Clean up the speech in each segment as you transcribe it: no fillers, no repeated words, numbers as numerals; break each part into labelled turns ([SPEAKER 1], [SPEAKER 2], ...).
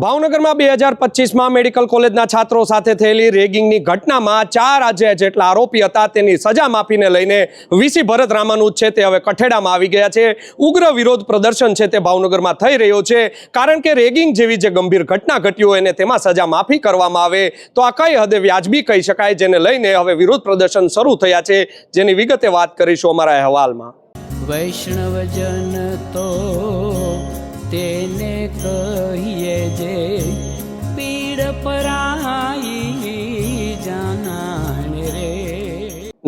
[SPEAKER 1] ભાવનગરમાં 2025માં મેડિકલ કોલેજના છાત્રો સાથે થયેલી રેગિંગની ઘટનામાં 4 જેટલા આરોપી હતા તેની સજા માફીને લઈને વીસી ભરત રામાનુજ છે તે હવે કઠેડામાં આવી ગયા છે. ઉગ્ર વિરોધ પ્રદર્શન છે તે ભાવનગરમાં થઈ રહ્યો છે, કારણ કે રેગિંગ જેવી જે ગંભીર ઘટના ઘટી હોય અને તેમાં સજા માફી કરવામાં આવે તો આ કઈ હદે વ્યાજબી કહી શકાય, જેને લઈને હવે વિરોધ પ્રદર્શન શરૂ થયા છે, જેની વિગતે વાત કરીશું અમારા અહેવાલમાં.
[SPEAKER 2] વૈષ્ણવજન તો તેને કહીએ જે પીડ પરાઈ જાનાને રે.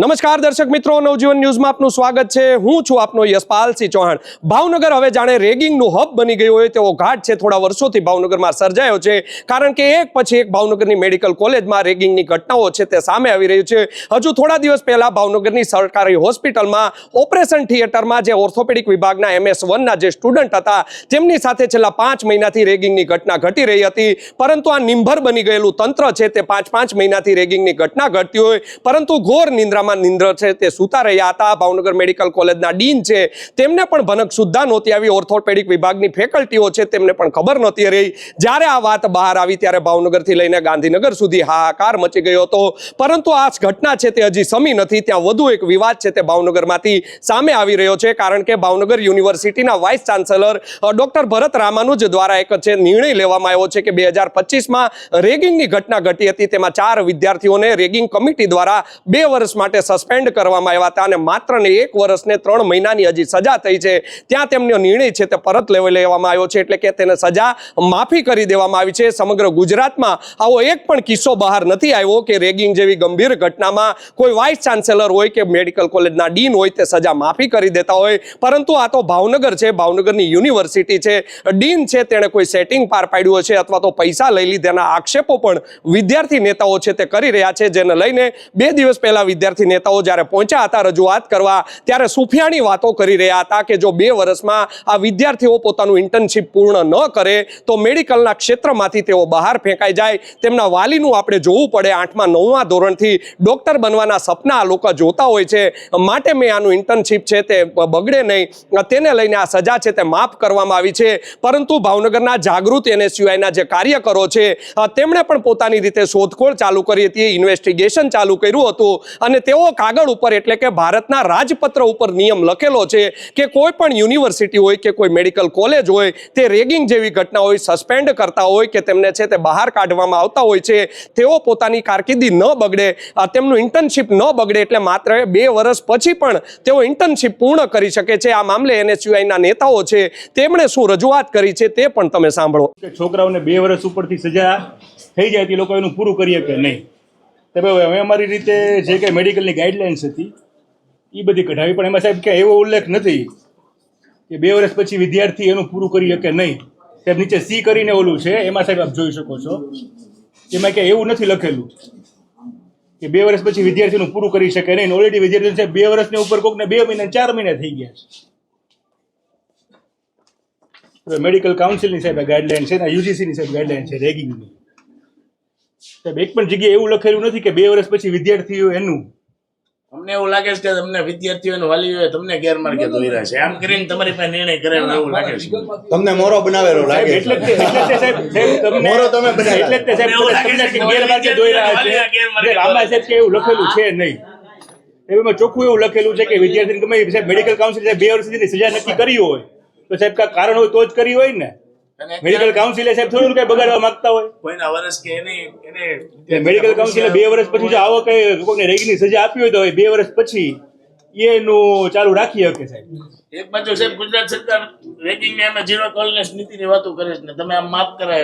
[SPEAKER 1] નમસ્કાર દર્શક મિત્રો, નવજીવન ન્યૂઝમાં આપનું સ્વાગત છે. હું છું આપનો યશપાલસિંહ ચૌહાણ. ભાવનગર હવે જાણે રેગિંગનું હબ બની ગયું હોય તેવો ઘાટ છે થોડા વર્ષોથી ભાવનગરમાં સર્જાયો છે, કારણ કે એક પછી એક ભાવનગરની મેડિકલ કોલેજમાં રેગિંગની ઘટનાઓ છે તે સામે આવી રહી છે. હજુ થોડા દિવસ પહેલા ભાવનગરની સરકારી હોસ્પિટલમાં ઓપરેશન થિયેટરમાં જે ઓર્થોપેડિક વિભાગના MS1ના જે સ્ટુડન્ટ હતા તેમની સાથે છેલ્લા 5 મહિનાથી રેગિંગની ઘટના ઘટી રહી હતી, પરંતુ આ નિંભર બની ગયેલું તંત્ર છે તે 5 મહિનાથી રેગિંગની ઘટના ઘટતી હોય પરંતુ ઘોર નિંદ્રા નિંદ્ર છે તે સૂતા રહ્યા હતા. ભાવનગર મેડિકલ કોલેજના ડીન છે તેમને પણ ભનક સુદ્ધા નહોતી આવી. ઓર્થોપેડિક વિભાગની ફેકલ્ટીઓ છે તેમને પણ ખબર નહોતી રહી. જ્યારે આ વાત બહાર આવી ત્યારે ભાવનગરથી લઈને ગાંધીનગર સુધી હાહાકાર મચી ગયો હતો, પરંતુ આ ઘટના છે તે હજી સમી નથી. ત્યાં વધુ એક વિવાદ છે તે ભાવનગરમાંથી સામે આવી રહ્યો છે, કારણ કે ભાવનગર યુનિવર્સિટીના વાઇસ ચાન્સેલર ડોક્ટર ભરત રામાનુજ દ્વારા એક છે નિર્ણય લેવામાં આવ્યો છે કે 2025માં રેગિંગની ઘટના ઘટી હતી તેમાં 4 વિદ્યાર્થીઓને રેગિંગ કમિટી દ્વારા 2 વર્ષ માટે સસ્પેન્ડ કરવામાં આવ્યા હતા અને માત્ર ને 1 વર્ષ ને 3 મહિનાની હજી સજા થઈ છે. ત્યાં તેમનો નિર્ણય છે તે પરત લેવામાં આવ્યો છે, એટલે કે તેને સજા માફી કરી દેવામાં આવી છે. સમગ્ર ગુજરાતમાં આવો એક પણ કિસ્સો બહાર નથી આવ્યો કે રેગિંગ જેવી ગંભીર ઘટનામાં કોઈ વાઇસ ચાન્સેલર હોય કે મેડિકલ કોલેજના ડીન હોય તે સજા માફી કરી દેતા હોય, પરંતુ આ તો ભાવનગર છે, ભાવનગરની યુનિવર્સિટી છે. ડીન છે તેણે કોઈ સેટિંગ પાર પાડ્યું છે અથવા તો પૈસા લઈ લીધાના આક્ષેપો પણ વિદ્યાર્થી નેતાઓ છે તે કરી રહ્યા છે, જેને લઈને 2 દિવસ પહેલા વિદ્યાર્થી નેતાઓ જ્યારે પહોંચ્યા હતા રજૂઆત કરવા ત્યારે સુફિયાની વાતો કરી રહ્યા હતા કે જો 2 વર્ષમાં આ વિદ્યાર્થીઓ પોતાનું ઇન્ટર્નશિપ પૂર્ણ ન કરે તો મેડિકલના ક્ષેત્રમાંથી તેઓ બહાર ફેંકાઈ જાય. તેમના વાલીનું આપણે જોવું પડે. 8મા 9મા ધોરણથી ડોક્ટર બનવાના સપના આ લોકો જોતા હોય છે, માટે મેં આનું ઇન્ટર્નશિપ છે તે બગડે નહીં તેને લઈને આ સજા છે તે માફ કરવામાં આવી છે. પરંતુ ભાવનગરના જાગૃત NSUIના જે કાર્યકરો છે તેમણે પણ પોતાની રીતે શોધખોળ ચાલુ કરી હતી, ઇન્વેસ્ટિગેશન ચાલુ કર્યું હતું અને તેઓ કાગળ ઉપર એટલે કે ભારતના રાજપત્ર ઉપર નિયમ લખેલો છે કે કોઈ પણ યુનિવર્સિટી હોય કે કોઈ મેડિકલ કોલેજ હોય તે રેગિંગ જેવી ઘટના હોય સસ્પેન્ડ કરતા હોય કે તેમને છે તે બહાર કાઢવામાં આવતા હોય છે, તેઓ પોતાની કારકિર્દી ન બગડે, તેમનું ઇન્ટર્નશિપ ન બગડે એટલે માત્ર 2 વર્ષ પછી પણ તેઓ ઇન્ટર્નશિપ પૂર્ણ કરી શકે છે. આ મામલે NSUIના નેતાઓ છે તેમણે શું રજૂઆત કરી છે તે પણ તમે સાંભળો.
[SPEAKER 3] છોકરાઓને 2 વર્ષ ઉપરથી સજા થઈ જાય તે લોકો એનું પૂરું કરી શકે નહીં. હવે અમારી રીતે જે કંઈ મેડિકલની ગાઈડલાઇન્સ હતી એ બધી કઢાવી, પણ એમાં સાહેબ કે એવો ઉલ્લેખ નથી કે 2 વર્ષ પછી વિદ્યાર્થી એનું પૂરું કરી શકે નહીં. સાહેબ નીચે C કરીને ઓલું છે એમાં સાહેબ આપ જોઈ શકો છો, એમાં કે એવું નથી લખેલું કે 2 વર્ષ પછી વિદ્યાર્થીનું પૂરું કરી શકે નહીં. ઓલરેડી વિદ્યાર્થીઓ સાહેબ 2 વર્ષની ઉપર કોકને 2 મહિના 4 મહિના થઈ ગયા છે. મેડિકલ કાઉન્સિલની સાહેબ ગાઈડલાઇન છે ને UGCની સાહેબ ગાઈડલાઇન છે રેગિંગની. સાહેબ એક પણ જગ્યાએ એવું લખેલું નથી કે 2 વર્ષ પછી વિદ્યાર્થીઓ એનું.
[SPEAKER 4] અમને એવું લાગે છે કે તમને વિદ્યાર્થીઓને વાલીઓએ તમને ગેરમાર્ગે દોર્યા છે, આમ કરીને તમારી પાસે નિર્ણય કરેલો એવું લાગે છે.
[SPEAKER 5] તમને મોરો બનાવેલો લાગે છે.
[SPEAKER 3] એટલે જ સાહેબ મોરો તમે બનાવ્યો એટલે જ સાહેબ તમને ગેરમાર્ગે દોર્યા છે. આમાં સાહેબ કે એવું લખેલું છે નહીં. એમાં ચોખ્ખું એવું લખેલું છે કે વિદ્યાર્થીને ગમે સાહેબ મેડિકલ કાઉન્સિલ 2 વર્ષ સુધીની સજા નક્કી કરી હોય તો સાહેબ કાંઈ કારણ હોય તો જ કરી હોય ને. મેડિકલ કાઉન્સિલે સાહેબ થોડું કઈ બગાડવા માંગતા હોય
[SPEAKER 4] કોઈના વર્ષ કે એને
[SPEAKER 3] મેડિકલ કાઉન્સિલે 2 વર્ષ પછી જો આવો કઈ કોઈને રેગિંગની સજા આપી હોય તો 2 વર્ષ પછી એનું ચાલુ રાખી શકે સાહેબ.
[SPEAKER 4] એક બાજુ સાહેબ ગુજરાત સરકાર રેગિંગ ને અમે ઝીરો ટોલરન્સ નીતિની વાતો કરે છે ને તમે આમ માફ કરે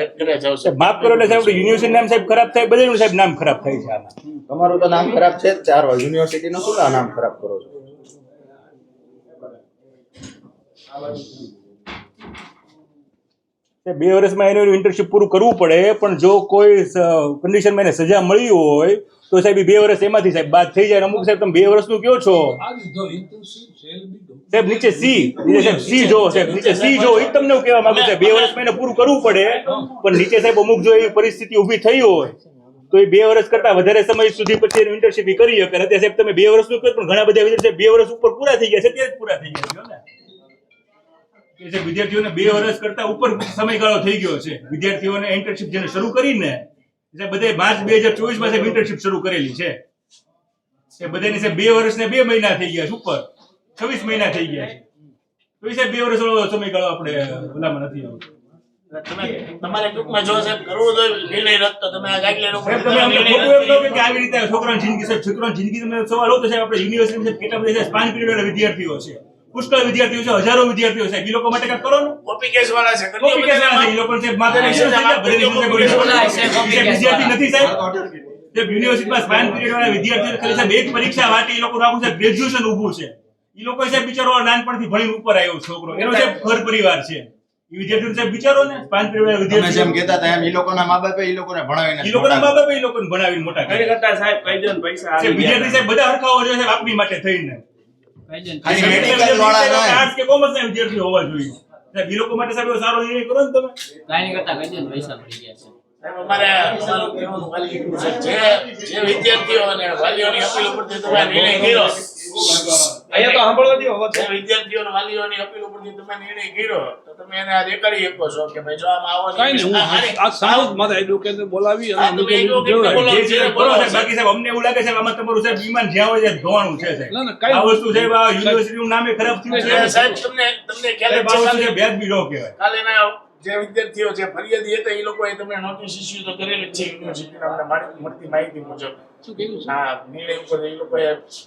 [SPEAKER 4] જાવ છો.
[SPEAKER 3] માફ કરો એટલે સાહેબ યુનિવર્સિટી નામ સાહેબ ખરાબ થાય, બધાનું સાહેબ નામ ખરાબ થાય છે આમાં.
[SPEAKER 5] તમારું તો નામ ખરાબ છે જ 4 વાર યુનિવર્સિટીનું શું નામ ખરાબ કરો છો?
[SPEAKER 3] તે 2 વર્ષમાં એનું ઇન્ટર્નશીપ પૂરું કરવું પડે, પણ જો કોઈ કન્ડિશનમાં એને સજા મળી હોય તો સાહેબ 2 વર્ષ એમાંથી સાહેબ બાદ થઈ જાય. અમુક સાહેબ તમે 2 વર્ષનું કહો છો સાહેબ, નીચે સી સાહેબ સી જો સાહેબ નીચે સી જો એ તમને હું કહેવા માંગુ સાહેબ 2 વર્ષમાં એને પૂરું કરવું પડે, પણ નીચે સાહેબ અમુક જો એવી પરિસ્થિતિ ઊભી થઈ હોય તો એ 2 વર્ષ કરતા વધારે સમય સુધી પછી એનું ઇન્ટર્નશીપ કરી શકે. અત્યારે સાહેબ તમે 2 વર્ષનું કહો, પણ ઘણા બધા વિદ્યાર્થીઓ 2 વર્ષ ઉપર પૂરા થઈ ગયા છે, ત્યારે જ પૂરા થઈ ગયા છે ને. કે વિદ્યાર્થીઓને 2 વર્ષ કરતા ઉપર સમયગાળો થઈ ગયો છે. વિદ્યાર્થીઓને ઇન્ટર્નશીપ જેને શરૂ કરીને બધે માર્ચ 2024 માં ઇન્ટર્નશીપ શરૂ કરેલી છે. એ બધાની સાહેબ 2 વર્ષ ને 2 મહિના થઈ ગયા છે, ઉપર 26 મહિના થઈ ગયા છે. તો એ સાહેબ 2 વર્ષ સમયગાળો આપણે ભલામાં નથી આવતો.
[SPEAKER 4] તમારે ટૂંકમાં જો સાહેબ કરવું તો નિર્ણય રદ તો તમે આ ગાઈડલાઈન ઉપર
[SPEAKER 3] સાહેબ તમે અમને ખોટું એમ કહો કે આવી રીતે છોકરાની જિંદગી સાહેબ, છોકરાની જિંદગી તમે સવાલ હો તો સાહેબ આપણે યુનિવર્સિટીમાં કેટલા બધા સ્પાન પીરિયડ વાળા વિદ્યાર્થીઓ છે, પુષ્કળ વિદ્યાર્થીઓ છે, હજારો વિદ્યાર્થીઓ છે. એ લોકો માટે કાંઈક કરો ને.
[SPEAKER 4] કોપી કેસ વાળા છે
[SPEAKER 3] કોપી કેસ વાળા છે. એ લોકો સાહેબ માથે વિદ્યાર્થી નથી સાહેબ. યુનિવર્સિટીમાં સ્પાન પીરિયડ વાળા વિદ્યાર્થીઓ ખાલી સાહેબ એક પરીક્ષા વાટી એ લોકો આખું સાહેબ ગ્રેજ્યુએશન ઊભું છે. એ લોકો સાહેબ બિચારો નાનપણથી ભણીને ઉપર આવ્યો છોકરો, એનો સાહેબ ઘર પરિવાર છે. એ વિદ્યાર્થીઓ સાહેબ બિચારો ને સ્પાન પીરિયડ વાળા વિદ્યાર્થીઓ
[SPEAKER 5] જેમ કહેતા હતા એમ એ લોકોના મા બાપે એ લોકોને ભણાવીને
[SPEAKER 3] એ લોકોના મા બાપે એ લોકોને ભણાવીને મોટા કર્યા.
[SPEAKER 4] સાહેબ કહી દો પૈસા
[SPEAKER 3] વિદ્યાર્થી સાહેબ બધા હરખાઓ છે સાહેબ આપણી માટે થઈને.
[SPEAKER 5] ખાલી મેડિકલ વાળા ના
[SPEAKER 3] આર્ટ્સ કે કોમર્સ ના વિદ્યાર્થીઓ હોવા જોઈએ સાહેબ. એ લોકો માટે સાહેબ સારો નિર્ણય કરો ને તમે.
[SPEAKER 2] કાંઈ કરતા કહી દો પૈસા મળી ગયા છે.
[SPEAKER 4] સાહેબ અમારે સારું કહેવાનું ખાલી એટલું છે, જે વિદ્યાર્થીઓ અને વાલીઓની અપીલ ઉપરથી તમે નિર્ણય કર્યો,
[SPEAKER 1] અહીંયા તો સાંભળવા દો હવે.
[SPEAKER 4] જે વિદ્યાર્થીઓ અને વાલીઓની અપીલ ઉપરથી તમે નિર્ણય કર્યો તો તમે એને આ દેખાડી શકો છો કે ભાઈ જો આમાં આવવાની
[SPEAKER 6] કાંઈ નહીં, હું આ સારું જ મારા એડવોકેટને બોલાવી અને
[SPEAKER 4] હા, તમે એડવોકેટને બોલાવો.
[SPEAKER 3] જે છે બોલો સાહેબ. બાકી સાહેબ અમને એવું લાગે છે આમાં તમારું સાહેબ ઈમાન જ્યાં હોય ત્યાં ધોવાણું છે સાહેબ.
[SPEAKER 6] ના, ના, કાંઈ
[SPEAKER 3] આ વસ્તુ સાહેબ આ યુનિવર્સિટીનું નામે ખરાબ થયું છે
[SPEAKER 4] સાહેબ તમને ખ્યાલ
[SPEAKER 3] સાહેબ.
[SPEAKER 4] જ
[SPEAKER 3] આ
[SPEAKER 4] છે
[SPEAKER 3] વસ્તુ સાહેબ વ્યાજબી ન કહેવાય.
[SPEAKER 4] કાલેના જે વિદ્યાર્થીઓ જે ફરિયાદી હતા એ લોકોએ તમને નોટિસ ઇસ્યુ તો કરેલી જ છે યુનિવર્સિટીના અમને મળતી માહિતી મુજબ.
[SPEAKER 6] શું કહેવું છે?
[SPEAKER 4] હા, નિર્ણય ઉપર એ લોકોએ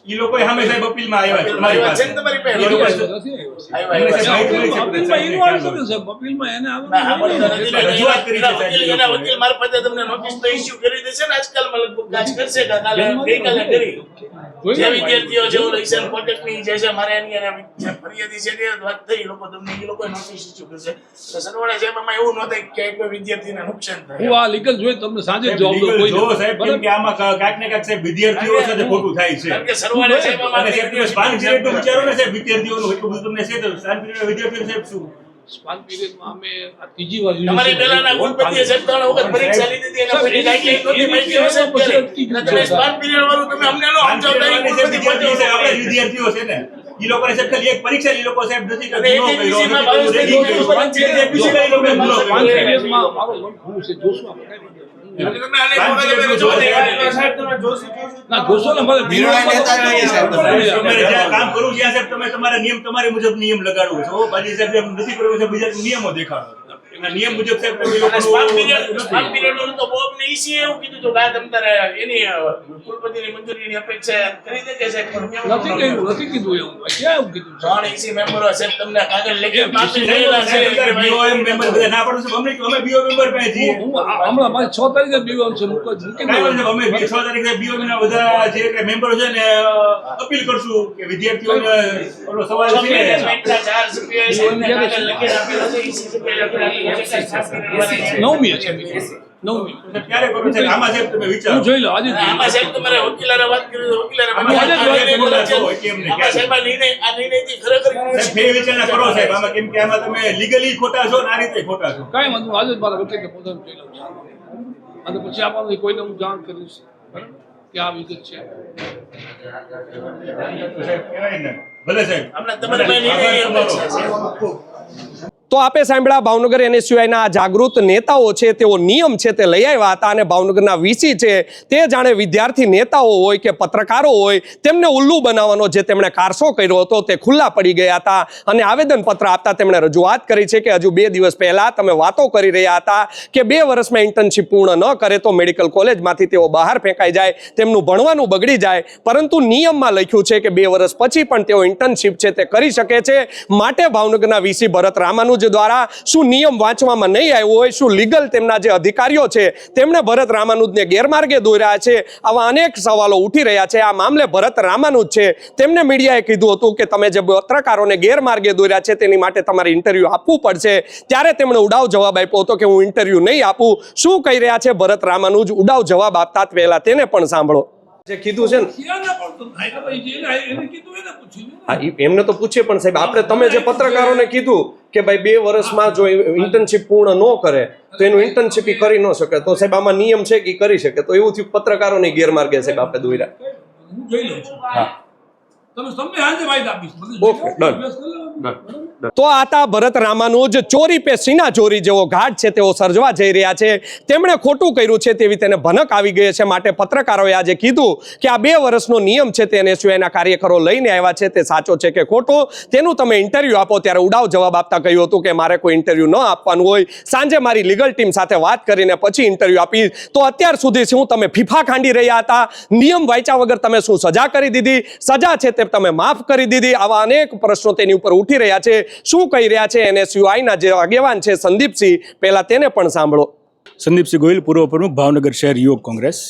[SPEAKER 3] ઈ લોકો સામે સાહેબ અપીલમાં આવ્યા છે તમારી
[SPEAKER 4] આવ્યા છે
[SPEAKER 3] પાસે.
[SPEAKER 4] ને તમારી પાસે?
[SPEAKER 3] એ લોકો
[SPEAKER 6] નથી આવ્યો.
[SPEAKER 3] અમને
[SPEAKER 4] આવ્યા
[SPEAKER 3] સાહેબ
[SPEAKER 4] છે.
[SPEAKER 3] માહિતી મળી છે
[SPEAKER 6] અપીલમાં એનું
[SPEAKER 3] સાહેબ.
[SPEAKER 6] આવે છે ને સાહેબ, અપીલમાં એને આવે
[SPEAKER 4] ના, હા,
[SPEAKER 6] ને.
[SPEAKER 4] પણ નથી લઈ
[SPEAKER 3] રજૂઆત કરી છે
[SPEAKER 4] એના
[SPEAKER 3] સાહેબ
[SPEAKER 4] વકીલ-
[SPEAKER 3] એ
[SPEAKER 4] એના
[SPEAKER 3] લોકોએ.
[SPEAKER 4] વકીલ મારફતે તમને નોટિસ તો ઇસ્યુ કરી દેશે ને આજકાલમાં લગભગ આજ કરશે કે કાલે ગઈકાલે કરી. જે વિદ્યાર્થીઓ જેવો લાયસન્સ કોન્ટેક્ટની જે છે મારે એની અને જે ફરિયાદી છે તે વાત થઈ, એ લોકો તમને એ લોકો નોટિસ ઇસ્યુ કરશે. એટલે સરવાળે સાહેબ એમાં એવું ન થાય કે કોઈ વિદ્યાર્થીને નુકસાન
[SPEAKER 6] હું
[SPEAKER 3] तो
[SPEAKER 4] થાય.
[SPEAKER 6] આ લીગલ જોઈ તમને સાંજે જ જવાબ દઉં.
[SPEAKER 3] Legal
[SPEAKER 6] કોઈ
[SPEAKER 3] જો
[SPEAKER 6] નહીં.
[SPEAKER 3] સાહેબ કેમ કે આમાં કાંઈક ને કાંઈક સાહેબ વિદ્યાર્થીઓ સાથે ખોટું થાય છે.
[SPEAKER 4] કારણ કે સરવાળે સાહેબ
[SPEAKER 3] અને
[SPEAKER 4] અમારે
[SPEAKER 3] સાહેબ તમે સ્પાન પીરિયડ નું વિચારો ને સાહેબ વિદ્યાર્થીઓનું એટલું બધું તમને છે તો સ્પાન પીરિયડ વિદ્યાર્થીઓ સાહેબ શું
[SPEAKER 6] સ્પાન પીરિયડમાં અમે આ ત્રીજી વાર
[SPEAKER 4] તમારી પહેલાના કુલપતિએ સાહેબ 3 વખત પરીક્ષા લીધી હતી એના પછી ગાઈડલાઈન નહોતી માહિતી હશે અત્યારે. એટલે તમે સ્પાન પીરિયડ વાળું તમે અમને ન
[SPEAKER 3] સ્પાન
[SPEAKER 4] સમજાવતા એ
[SPEAKER 3] પીરિયડ સાહેબ
[SPEAKER 4] કુલપતિ
[SPEAKER 3] વિદ્યાર્થીઓ છે, આપણે
[SPEAKER 4] પહોંચાડો.
[SPEAKER 3] વિદ્યાર્થીઓ છે ને ઈ લોકોને સાહેબ ખાલી એક પરીક્ષા ઈ લોકો સાહેબ નથી
[SPEAKER 4] અને
[SPEAKER 3] ગુનો કર્યો,
[SPEAKER 4] ATPC માં
[SPEAKER 3] નથી કર્યું,
[SPEAKER 4] 22
[SPEAKER 3] રેગિંગ કર્યું.
[SPEAKER 4] છે.
[SPEAKER 3] જે પૂછી લે ઈ લોકોએ ગુનો
[SPEAKER 6] સ્પાન
[SPEAKER 3] કર્યો.
[SPEAKER 6] પીરિયડમાં મારો મન ખુલ્લું છે, જોશું આપણે.
[SPEAKER 4] અને તમે આને
[SPEAKER 3] સ્પાન
[SPEAKER 4] મોકલે
[SPEAKER 3] પીરિયડ
[SPEAKER 4] જો
[SPEAKER 3] જોશે.
[SPEAKER 4] સાહેબ તમે જોશો
[SPEAKER 6] ના, જોશો ને મારે
[SPEAKER 5] નિર્ણય લેતા જ નહીં સાહેબ તમે.
[SPEAKER 3] તમારે જ્યાં કામ કરવું જ્યાં સાહેબ તમે તમારા નિયમ તમારી મુજબ નિયમ લગાડવો છો. બાકી સાહેબ એમ નથી કરવું સાહેબ બીજા નિયમો દેખાડો. એના નિયમ મુજબ સાહેબ તમે ઈ
[SPEAKER 4] અને સ્પાન
[SPEAKER 3] લોકોનું
[SPEAKER 4] પીરિયડ નું તો બોબને ઈસી એવું કીધું હતું કે આ તમ તારે એની કુલપતિની મંજૂરીની અપેક્ષા કરી દે કે સાહેબ પણ નિયમ
[SPEAKER 6] નથી કહ્યું, નથી કીધું એવું. ક્યાં એવું કીધું છે?
[SPEAKER 4] 3 ઈસી મેમ્બરો સાહેબ તમને કાગળ લેખિત આપી
[SPEAKER 3] સાહેબ,
[SPEAKER 4] રહેલા છે કે ભાઈ
[SPEAKER 3] BOM મેમ્બર બધા ના પાડો છો. અમે BO મેમ્બર પાસે છીએ.
[SPEAKER 6] હું હમણાં મારી 6 તારીખે બીવાનું છે, મૂકી
[SPEAKER 3] કાંઈ વાંધો
[SPEAKER 6] દઉં.
[SPEAKER 3] નહીં. અમે 6 તારીખે BO ના બધા જે કઈ મેમ્બરો છે ને અપીલ કરશું કે વિદ્યાર્થીઓને ઓલો સવાલ છે
[SPEAKER 4] સભ્યને પૈસા 4 સભ્યોએ સાહેબને કાગળ લખીને આપેલો છે ઈસી સભ્યોએ લખીને આપેલો છે કે સ્પાન પીરિયડ
[SPEAKER 6] નવમી છે, નવમી.
[SPEAKER 3] ક્યારે કરો છે આમાં સાહેબ તમે વિચારો.
[SPEAKER 6] હું જોઈ લો આજે જ જોઈ
[SPEAKER 4] આમાં સાહેબ તમારે વકીલારે વાત કરી તો વકીલારે
[SPEAKER 3] આમાં
[SPEAKER 4] આમાં
[SPEAKER 3] સાહેબ
[SPEAKER 4] નિર્ણય
[SPEAKER 3] બોલા છો,
[SPEAKER 4] બોલા છે.
[SPEAKER 3] કેમ ને
[SPEAKER 4] આમાં
[SPEAKER 3] ક્યારે?
[SPEAKER 4] સાહેબ આ નિર્ણયથી ખરેખર
[SPEAKER 3] સાહેબ ફેર વિચારણા કરો સાહેબ આમાં, કેમ કે આમાં તમે લીગલી ખોટા છો ને આ રીતે ખોટા છો.
[SPEAKER 6] કાંઈ વાંધો નહીં, આજે જ મારા વકીલને પોતાનું જોઈ લઉં છું. અને પછી આપણને કોઈને હું જાણ કરીશ, બરાબર, કે આ વિગત છે.
[SPEAKER 3] તો સાહેબ કહેવાય ને ભલે સાહેબ
[SPEAKER 4] આમને તમારી પાસે નિર્ણયની અપેક્ષા છે.
[SPEAKER 1] તો આપે સાંભળ્યા ભાવનગર NSUIના આ જાગૃત નેતાઓ છે તેઓ નિયમ છે તે લઈ આવ્યા હતા અને ભાવનગરના વીસી છે તે જાણે વિદ્યાર્થી નેતાઓ હોય કે પત્રકારો હોય તેમને ઉલ્લુ બનાવવાનો જે તેમણે કારસો કર્યો હતો તે ખુલ્લા પડી ગયા હતા અને આવેદનપત્ર આપતા તેમણે રજૂઆત કરી છે કે હજુ 2 દિવસ પહેલા તમે વાતો કરી રહ્યા હતા કે 2 વર્ષમાં ઇન્ટર્નશીપ પૂર્ણ ન કરે તો મેડિકલ કોલેજમાંથી તેઓ બહાર ફેંકાઈ જાય, તેમનું ભણવાનું બગડી જાય, પરંતુ નિયમમાં લખ્યું છે કે 2 વર્ષ પછી પણ તેઓ ઇન્ટર્નશીપ છે તે કરી શકે છે. માટે ભાવનગરના વીસી ભરત રામાનુજમ રામાનુજ દ્વારા શું નિયમ વાંચવામાં નહીં આવ્યો હોય, શું લીગલ તેમના જે અધિકારીઓ છે તેમણે ભરત રામાનુજને ગેરમાર્ગે દોર્યા છે, આવા અનેક સવાલો ઉઠી રહ્યા છે. આ મામલે ભરત રામાનુજ છે તેમને મીડિયાએ કીધું હતું કે તમે જે પત્રકારોને ગેરમાર્ગે દોર્યા છે તેની માટે તમારે ઇન્ટરવ્યુ આપવું પડશે. ત્યારે તેમણે ઉડાવ જવાબ આપ્યો હતો કે હું ઇન્ટરવ્યુ નહીં આપું. શું કહી રહ્યા છે ભરત રામાનુજ, ઉડાવ જવાબ આપતા પહેલા તેને પણ સાંભળો. જે કીધું છે ને એમને તો પૂછીએ, પણ સાહેબ આપણે તમે જે પત્રકારોને કીધું કે ભાઈ 2 વર્ષમાં જો ઇન્ટર્નશીપ પૂર્ણ ન કરે તો એનું ઇન્ટર્નશીપ કરી ન શકે, તો સાહેબ આમાં નિયમ છે કે કરી શકે, તો એવું થયું પત્રકારોની ગેરમાર્ગે સાહેબ આપણે દોર્યા.
[SPEAKER 6] હું જોઈ લઉં છું. તમે આજે વાયદા આપીશ.
[SPEAKER 1] Okay, done. તો આતા ભરત રામાનુજ ચોરી પે સીના ચોરી જેવો ઘાટ છે તેઓ સર્જવા જઈ રહ્યા છે. તેમણે ખોટું કર્યું છે તેવી તેને ભનક આવી ગઈ છે. માટે પત્રકારોએ આજે કીધું કે આ 2 વર્ષનો નિયમ છે તેને સિવાયના કાર્યકરો લઈને આવ્યા છે તે સાચો છે કે ખોટો, તેનું તમે ઇન્ટરવ્યુ આપો. ત્યારે ઉડાવ જવાબ આપતા કહ્યું હતું કે મારે કોઈ ઇન્ટરવ્યુ ન આપવાનું હોય, સાંજે મારી લીગલ ટીમ સાથે વાત કરીને પછી ઇન્ટરવ્યુ આપીશ. તો અત્યાર સુધી શું તમે ફીફા ખાંડી રહ્યા હતા? નિયમ વાંચ્યા વગર તમે શું સજા કરી દીધી? સજા છે તે તમે માફ કરી દીધી? આવા અનેક પ્રશ્નો તેની ઉપર ઉઠી રહ્યા છે. શું કહી રહ્યા છે NSUIના જે આગેવાન છે સંદીપસિંહ, પહેલા તેને પણ સાંભળો.
[SPEAKER 3] સંદીપસિંહ ગોહિલ, પૂર્વ પ્રમુખ, ભાવનગર શહેર યુવક કોંગ્રેસ.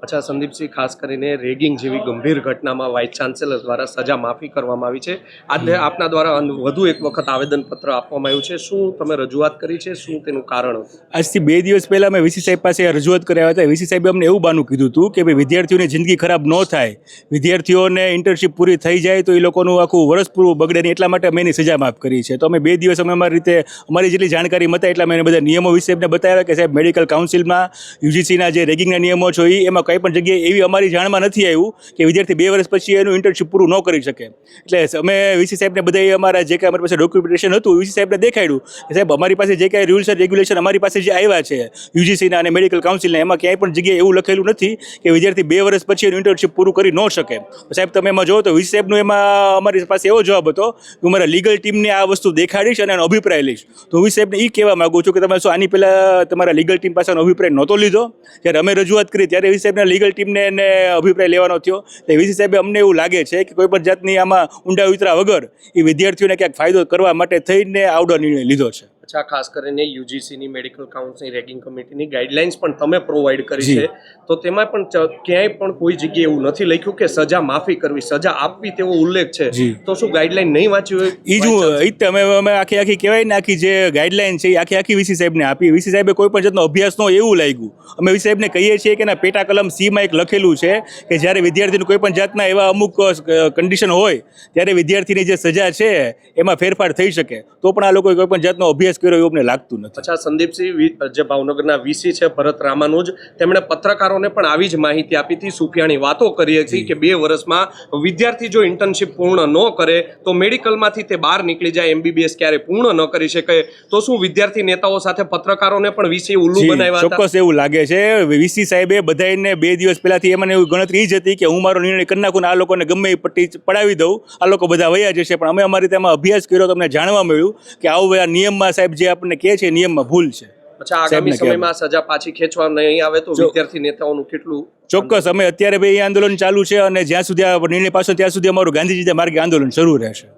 [SPEAKER 1] અચ્છા સંદીપસિંહ, ખાસ કરીને રેગિંગ જેવી ગંભીર ઘટનામાં વાઇસ ચાન્સેલર દ્વારા સજા માફી કરવામાં આવી છે. આજે આપના દ્વારા વધુ એક વખત આવેદનપત્ર આપવામાં આવ્યું છે. શું તમે રજૂઆત કરી છે? શું તેનું કારણ હતું?
[SPEAKER 3] આજથી 2 દિવસ પહેલાં મેં વીસી સાહેબ પાસે રજૂઆત કર્યા હતા. વીસી સાહેબે અમને એવું બાનું કીધું હતું કે ભાઈ વિદ્યાર્થીઓની જિંદગી ખરાબ ન થાય, વિદ્યાર્થીઓને ઇન્ટર્નશીપ પૂરી થઈ જાય તો એ લોકોનું આખું વર્ષ પૂરું બગડે નહીં, એટલા માટે અમે એની સજા માફ કરી છે. તો અમે 2 દિવસ અમે અમારી રીતે અમારી જેટલી જાણકારી મતા એટલા મેં બધા નિયમો વિશે એમને બતાવ્યા કે સાહેબ મેડિકલ કાઉન્સિલમાં UGCના જે રેગિંગના નિયમો છે એમાં કંઈ પણ જગ્યાએ એવી અમારી જાણમાં નથી આવ્યું કે વિદ્યાર્થી 2 વર્ષ પછી એનું ઇન્ટર્નશીપ પૂરું ન કરી શકે. એટલે અમે વીસી સાહેબને બધા અમારા જે કાંઈ અમારી પાસે ડોક્યુમેન્ટેશન હતું વીસી સાહેબને દેખાડ્યું કે સાહેબ અમારી પાસે જે કાંઈ રૂલ્સ એન્ડ રેગ્યુલેશન અમારી પાસે જે આવ્યા છે UGCના અને મેડિકલ કાઉન્સિલના, એમાં ક્યાંય પણ જગ્યાએ એવું લખેલું નથી કે વિદ્યાર્થી 2 વર્ષ પછી એનું ઇન્ટર્નશીપ પૂરું કરી ન શકે. તો સાહેબ તમે એમાં જો તો વીસી સાહેબનું એમાં અમારી પાસે એવો જવાબ હતો કે હું મારા લીગલ ટીમને આ વસ્તુ દેખાડીશ અને એનો અભિપ્રાય લઈશ. તો હું સાહેબને એ કહેવા માગું છું કે તમે શું આની પહેલાં તમારા લીગલ ટીમ પાસેનો અભિપ્રાય નહોતો લીધો? જ્યારે અમે રજૂઆત કરી ત્યારે વીસી સાહેબના લીગલ ટીમને એને અભિપ્રાય લેવાનો થયો. એટલે વીસી સાહેબે અમને એવું લાગે છે કે કોઈ પણ જાતની આમાં ઊંડા ઉતરા વગર એ વિદ્યાર્થીઓને ક્યાંક ફાયદો કરવા માટે થઈને આવડો નિર્ણય લીધો છે.
[SPEAKER 1] અચ્છા, ખાસ કરીને UGCની મેડિકલ કાઉન્સિલ રેગિંગ કમિટીની ગાઈડલાઇન્સ પણ તમે પ્રોવાઈડ કરી છે, તો તેમાં પણ ક્યાંય પણ કોઈ જગ્યાએ એવું નથી લખ્યું કે સજા માફી કરવી, સજા આપવી તેવો ઉલ્લેખ છે. તો શું ગાઈડલાઇન નહીં વાંચી હોય?
[SPEAKER 3] એ જ અમે આખી કહેવાય ને આખી જે ગાઈડલાઇન છે એ આખી વીસી સાહેબને આપી. વીસી સાહેબે કોઈ પણ જાતનો અભ્યાસ ન એવું લાગ્યું. અમે વીસી સાહેબને કહીએ છીએ કે એના પેટા કલમ C-માં એક લખેલું છે કે જ્યારે વિદ્યાર્થીનું કોઈ પણ જાતના એવા અમુક કન્ડિશન હોય ત્યારે વિદ્યાર્થીની જે સજા છે એમાં ફેરફાર થઈ શકે. તો પણ આ લોકોએ કોઈ પણ જાતનો અભ્યાસ કર્યો એવું અમને લાગતું નથી.
[SPEAKER 1] અચ્છા સંદીપસિંહ, જે ભાવનગરના VC છે ભરત રામાનુજ, તેમણે પત્રકારોને પણ આવી જ માહિતી આપી હતી, સુફિયાણી વાતો કરી હતી કે 2 વર્ષમાં વિદ્યાર્થી જો ઇન્ટર્નશીપ પૂર્ણ ન કરે તો મેડિકલમાંથી તે બહાર નીકળી જાય, MBBS ક્યારે પૂર્ણ ન કરી શકે. તો શું વિદ્યાર્થી નેતાઓ સાથે પત્રકારોને પણ VC ઉલ્લુ બનાવ્યા હતા?
[SPEAKER 3] ચોક્કસ એવું લાગે છે. વીસી સાહેબે બધાને 2 દિવસ પહેલાથી એમને એવી ગણતરી જ હતી કે હું મારો નિર્ણય કરી નાખું ને આ લોકોને ગમે એ પટ્ટી પડાવી દઉં, આ લોકો બધા વયા જશે. પણ અમે અમારી તેમાં અભ્યાસ કર્યો તો અમને જાણવા મળ્યું કે આવું નિયમમાં સાહેબ જે આપણને કહે છે નિયમમાં ભૂલ છે.
[SPEAKER 1] અચ્છા, આગામી સમયમાં સજા પાછી ખેંચવા નહીં આવે તો વિદ્યાર્થી નેતાઓનું કેટલું?
[SPEAKER 3] ચોક્કસ અમે અત્યારે ભાઈ આંદોલન ચાલુ છે અને જ્યાં સુધી આ નિર્ણય પાછો ત્યાં સુધી અમારું ગાંધીજીના માર્ગે આંદોલન શરૂ રહેશે.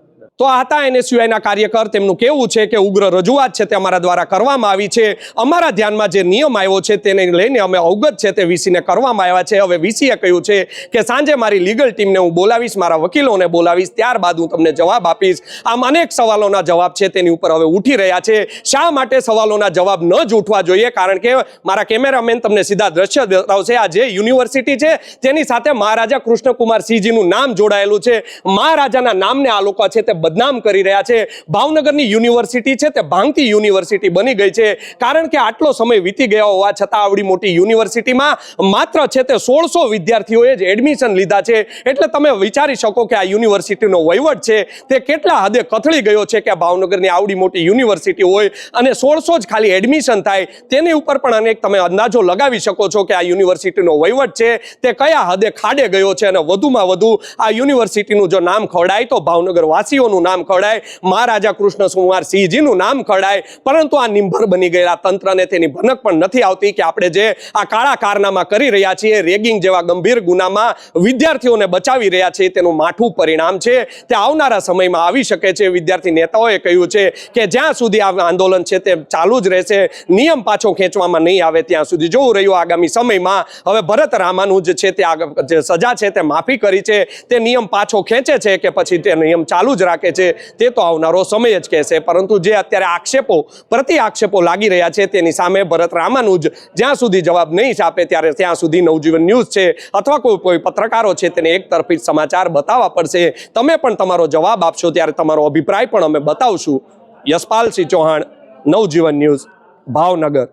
[SPEAKER 3] તો આ હતા NSUIના કાર્યકર. તેમનું કહેવું છે કે ઉગ્ર રજૂઆત છે તે અમારા દ્વારા કરવામાં આવી છે. અમારા ધ્યાનમાં જે નિયમ આવ્યો છે તેને લઈને અમે અવગત છે તે VCને કરવામાં આવ્યા છે. હવે VCએ કહ્યું છે કે સાંજે મારી લીગલ ટીમને હું બોલાવીશ, મારા વકીલોને બોલાવીશ, ત્યારબાદ હું તમને જવાબ આપીશ. આમ અનેક સવાલોના જવાબ છે તેની ઉપર હવે ઉઠી રહ્યા છે. શા માટે સવાલોના જવાબ ન જ ઉઠવા જોઈએ? કારણ કે મારા કેમેરામેન તમને સીધા દ્રશ્ય બતાવશે. આ જે યુનિવર્સિટી છે તેની સાથે મહારાજા કૃષ્ણકુમારસિંહજીનું નામ જોડાયેલું છે. મહારાજાના નામને આ લોકો છે તે બદનામ કરી રહ્યા છે. ભાવનગરની યુનિવર્સિટી છે તે ભાંગતી યુનિવર્સિટી બની ગઈ છે. કારણ કે આટલો સમય વીતી ગયો હોવા છતાં આવડી મોટી યુનિવર્સિટીમાં માત્ર છે તે 1600 વિદ્યાર્થીઓએ જ એડમિશન લીધા છે. એટલે તમે વિચારી શકો કે આ યુનિવર્સિટીનો વહીવટ છે તે કેટલા હદે કથળી ગયો છે કે ભાવનગરની આવડી મોટી યુનિવર્સિટી હોય અને 1600 જ ખાલી એડમિશન થાય. તેની ઉપર પણ અનેક તમે અંદાજો લગાવી શકો છો કે આ યુનિવર્સિટીનો વહીવટ છે તે કયા હદે ખાડે ગયો છે. અને વધુમાં વધુ આ યુનિવર્સિટીનું જો નામ ખવડાય તો ભાવનગર વાસીઓનું
[SPEAKER 1] રાજાઓનું નામ ખવડાય, મહારાજા કૃષ્ણકુમાર સિંહજીનું નામ ખવડાય, પરંતુ આ નિંભર બની ગયેલા તંત્રને તેની ભનક પણ નથી આવતી કે આપણે જે આ કાળા કારનામા કરી રહ્યા છીએ, રેગિંગ જેવા ગંભીર ગુનામાં વિદ્યાર્થીઓને બચાવી રહ્યા છીએ, તેનું માઠું પરિણામ છે તે આવનારા સમયમાં આવી શકે છે. વિદ્યાર્થી નેતાઓએ કહ્યું છે કે જ્યાં સુધી આ આંદોલન છે તે ચાલુ જ રહેશે, નિયમ પાછો ખેંચવામાં નહીં આવે ત્યાં સુધી. જોવું રહ્યું આગામી સમયમાં હવે ભરત રામાનુજ છે તે જે સજા છે તે માફી કરી છે, તે નિયમ પાછો ખેંચે છે કે પછી તે નિયમ ચાલુ જ રાખે છે, તે તો આવનારો સમય જ કહેશે. પરંતુ જે અત્યારે આક્ષેપો પ્રતિ આક્ષેપો લાગી રહ્યા છે તેની સામે ભરત રામાનુજ જ્યાં સુધી જવાબ નહીં આપે ત્યાં સુધી નવજીવન ન્યૂઝ છે અથવા કોઈ પત્રકારો છે તેને એક તરફી સમાચાર બતાવવા પડશે. તમે પણ તમારો જવાબ આપશો ત્યારે તમારો અભિપ્રાય પણ અમે બતાવશું. યશપાલસિંહ ચૌહાણ, નવજીવન ન્યૂઝ, ભાવનગર.